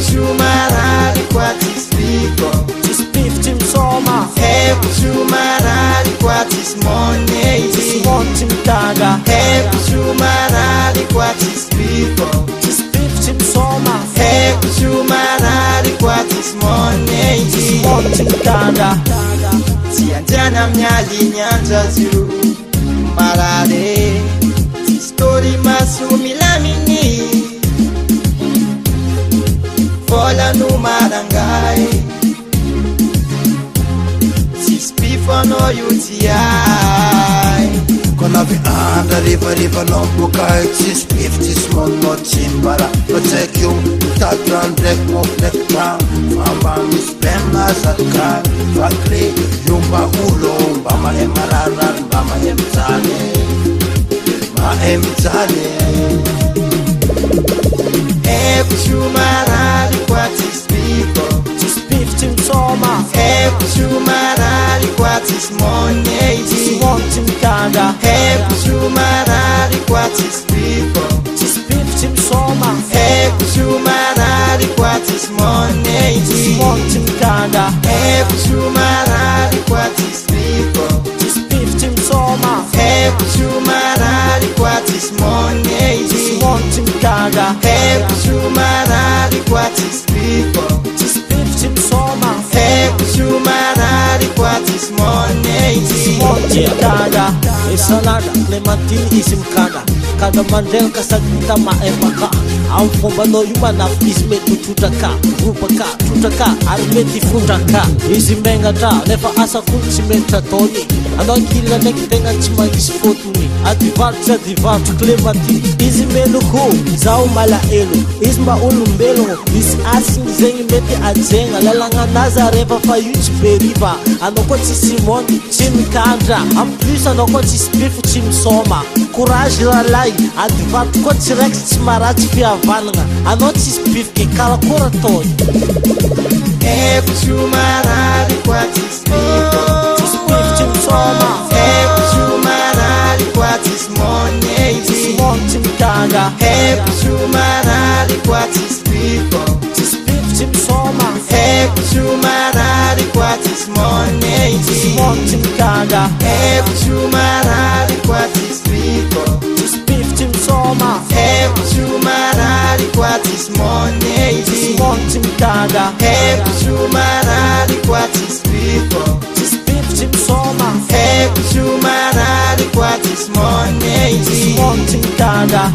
Chumarari kwa tispiko Tispif tim soma Hebu chumarari kwa tismonye Tismon tim taga Hebu chumarari kwa tispiko Tispif tim soma Hebu chumarari kwa tismonye Tismon tim taga Tianjana mnyali nyanja ziru Mbarare Tistori masu milamini Vola no marangai Tispifo no UTI Kona vi andra riva lombokai Tispif tismon no timbara No take you Tatran dek mo dek tang Famba mispemna zatkan Fakri yumba ulo Bama emararan Bama emtane Ma emtane Hebu chumarari kwa tispiko Tispif tim soma Hebu chumarari kwa tismonye Tismon tim taga Hebu chumarari kwa tispiko Tispif tim soma Hebu chumarari kwa tismonye Tismon tim taga Hebu chumarari kwa tispiko Tispif tim soma Hebu chumarari kwa tismonye Tismon tim taga Hebu chumarari kwa tispiko Tispif tim soma Hebu chumarari kwa tismonye Tismon tim taga Isalada Clementine isimkana Kada mandel kasagita maepaka Ang fomba no yumanaf ismetu tutaka Rupaka tutaka armeti fundaka Isimenga ta nefa asa kulchimeta toni Ano kila nekitenga chimangis fotuni Adivartsa divartu Clementine Isimeluku zau mala elu Isma ulumbelo Isi asing zengi meti ajenga Lalanga nazarepa fayuchi beriva Anoko ti Simon tim kandra En plus anoko ti spifu tim soma Courage lalai Adivartu ko ti rex ti marati fiavalanga Ano ti spifu ke kalakura toni Hebu chumarari kwa tispiko Tispif tim soma Hebu chumarari kwa tismonye Tismon tim taga Hebu chumarari kwa tispiko Tispif tim soma Hebu chumarari kwa tismonye Tismon tim taga Hebu chumarari kwa tispiko Tispif tim soma Hebu chumarari kwa tismonye Tismon tim taga Hebu chumarari kwa tispiko Tispif tim soma Hebu chumarari kwa tismonye Tismon tim taga